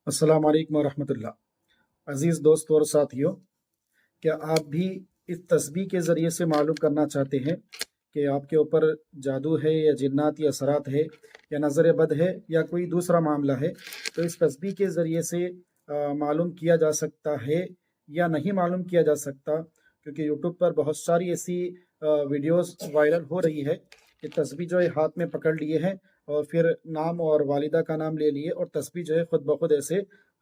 अस्सलाम वालेकुम रहमतुल्लाह। अज़ीज़ दोस्त और साथियों, क्या आप भी इस तस्बीह के ज़रिए से मालूम करना चाहते हैं कि आपके ऊपर जादू है या जिन्नात या असरात है या नज़र बद है या कोई दूसरा मामला है? तो इस तस्बीह के ज़रिए से मालूम किया जा सकता है या नहीं मालूम किया जा सकता, क्योंकि यूट्यूब पर बहुत सारी ऐसी वीडियोस वायरल हो रही है कि तस्बीह जो है हाथ में पकड़ लिए हैं और फिर नाम और वालिदा का नाम ले लिए और तस्बीह जो है खुद ब खुद ऐसे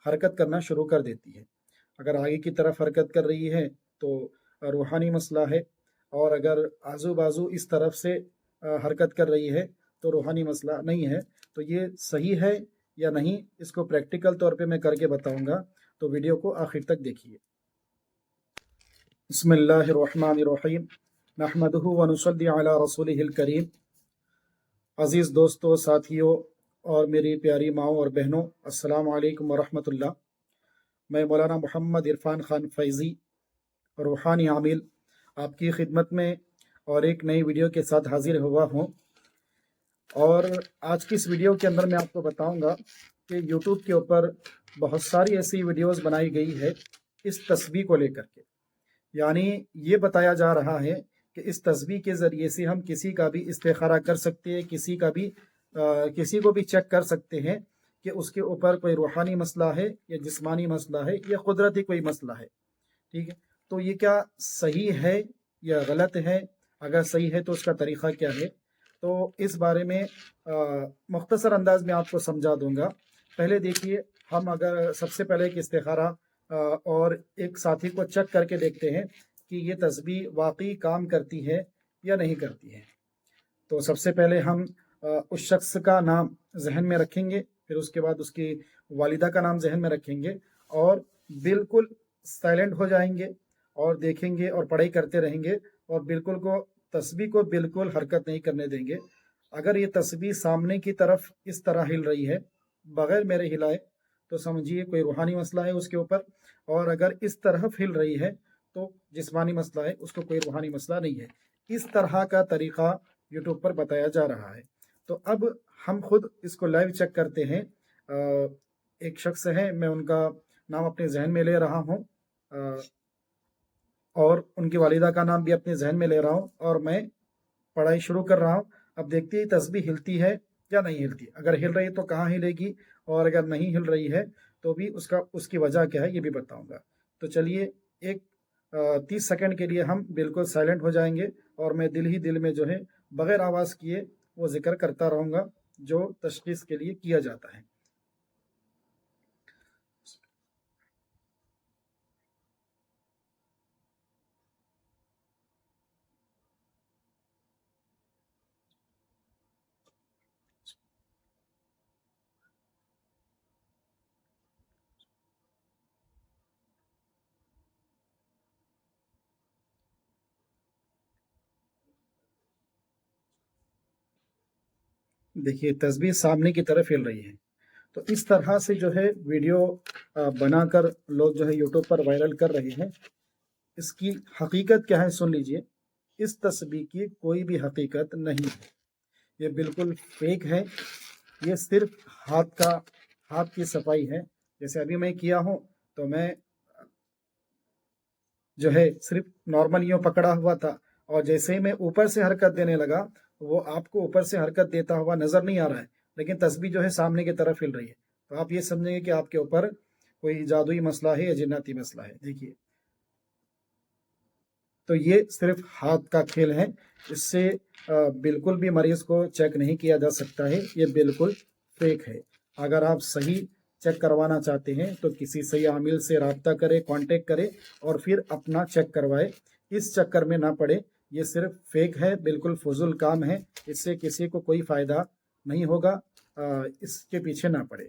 हरकत करना शुरू कर देती है। अगर आगे की तरफ हरकत कर रही है तो रूहानी मसला है, और अगर आजू बाजू इस तरफ से हरकत कर रही है तो रूहानी मसला नहीं है। तो ये सही है या नहीं, इसको प्रैक्टिकल तौर पे मैं करके बताऊंगा, तो वीडियो को आखिर तक देखिए। बिस्मिल्लाहिर्रहमानिर्रहीम, नहमदुहु व नुसल्ली अला रसूलिहिल करीम। अज़ीज़ दोस्तों, साथियों और मेरी प्यारी माओ और बहनों, अस्सलाम वालेकुम वरहमतुल्लाह। मैं मौलाना मोहम्मद इरफान ख़ान फैज़ी, रूहानी आमिल, आपकी खिदमत में और एक नई वीडियो के साथ हाजिर हुआ हूँ। और आज की इस वीडियो के अंदर मैं आपको बताऊंगा कि यूट्यूब के ऊपर बहुत सारी ऐसी वीडियोस बनाई गई है इस तस्बीह को लेकर के। यानी ये बताया जा रहा है कि इस तस्बीह के ज़रिए से हम किसी का भी इस्तिखारा कर सकते हैं, किसी को भी चेक कर सकते हैं कि उसके ऊपर कोई रूहानी मसला है या जिस्मानी मसला है या कुदरती कोई मसला है। ठीक है, तो ये क्या सही है या गलत है? अगर सही है तो उसका तरीक़ा क्या है? तो इस बारे में मुख्तसर अंदाज में आपको समझा दूंगा। पहले देखिए, हम अगर सबसे पहले एक इस्तिखारा और एक साथी को चेक करके देखते हैं कि ये तस्बीह वाकई काम करती है या नहीं करती है। तो सबसे पहले हम उस शख्स का नाम जहन में रखेंगे, फिर उसके बाद उसकी वालिदा का नाम जहन में रखेंगे और बिल्कुल साइलेंट हो जाएंगे और देखेंगे और पढ़ाई करते रहेंगे और तस्बीह को बिल्कुल हरकत नहीं करने देंगे। अगर ये तस्बीह सामने की तरफ इस तरह हिल रही है बगैर मेरे हिलाए तो समझिए कोई रूहानी मसला है उसके ऊपर, और अगर इस तरफ हिल रही है तो जिस्मानी मसला है, उसको कोई रूहानी मसला नहीं है। इस तरह का तरीक़ा यूट्यूब पर बताया जा रहा है। तो अब हम खुद इसको लाइव चेक करते हैं। एक शख्स है, मैं उनका नाम अपने जहन में ले रहा हूँ और उनकी वालिदा का नाम भी अपने जहन में ले रहा हूँ और मैं पढ़ाई शुरू कर रहा हूँ। अब देखते ही तस्बीह हिलती है या नहीं हिलती। अगर हिल रही है तो कहाँ हिलेगी, और अगर नहीं हिल रही है तो भी उसकी वजह क्या है ये भी बताऊंगा। तो चलिए, एक 30 सेकंड के लिए हम बिल्कुल साइलेंट हो जाएंगे और मैं दिल ही दिल में जो है बगैर आवाज़ किए वो जिक्र करता रहूँगा जो तशखीस के लिए किया जाता है। देखिए, तस्बीह सामने की तरफ हिल रही है। तो इस तरह से जो है वीडियो बनाकर लोग जो है यूट्यूब पर वायरल कर रहे हैं। इसकी हकीकत क्या है सुन लीजिए। इस तस्बीह की कोई भी हकीकत नहीं है, ये बिल्कुल फेक है। ये सिर्फ हाथ की सफाई है। जैसे अभी मैं किया हूँ तो मैं जो है सिर्फ नॉर्मल यूँ पकड़ा हुआ था, और जैसे ही मैं ऊपर से हरकत देने लगा, वो आपको ऊपर से हरकत देता हुआ नजर नहीं आ रहा है, लेकिन तस्बीह जो है सामने की तरफ हिल रही है। तो आप ये समझेंगे कि आपके ऊपर कोई जादुई मसला है या जिन्नाती मसला है। देखिए, तो ये सिर्फ हाथ का खेल है। इससे बिल्कुल भी मरीज को चेक नहीं किया जा सकता है, ये बिल्कुल फेक है। अगर आप सही चेक करवाना चाहते हैं तो किसी सही आमिल से रब्ता करें, कांटेक्ट करें और फिर अपना चेक करवाएं। इस चक्कर में ना पड़े। ये सिर्फ फेक है, बिल्कुल फजूल काम है, इससे किसी को कोई फ़ायदा नहीं होगा। इसके पीछे ना पड़े।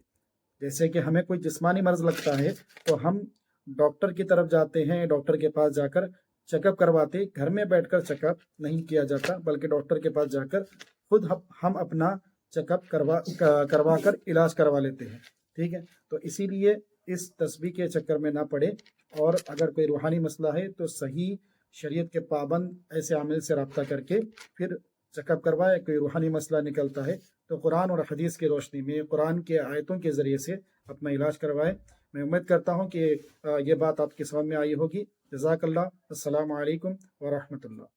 जैसे कि हमें कोई जिस्मानी मर्ज लगता है तो हम डॉक्टर की तरफ जाते हैं, डॉक्टर के पास जाकर चेकअप करवाते। घर में बैठकर चेकअप नहीं किया जाता, बल्कि डॉक्टर के पास जाकर खुद हम अपना चेकअप करवा कर इलाज करवा लेते हैं। ठीक है, तो इसीलिए इस तस्बीह के चक्कर में ना पड़े। और अगर कोई रूहानी मसला है तो सही शरीयत के पाबंद ऐसे आमिल से रब्ता करके फिर चेकअप करवाए। कोई रूहानी मसला निकलता है तो कुरान और हदीस की रोशनी में, कुरान के आयतों के ज़रिए से اپنا علاج کروائے۔ میں امید کرتا ہوں کہ یہ بات آپ کی سمجھ میں آئی ہوگی۔ جزاک اللہ۔ السلام علیکم ورحمۃ اللہ۔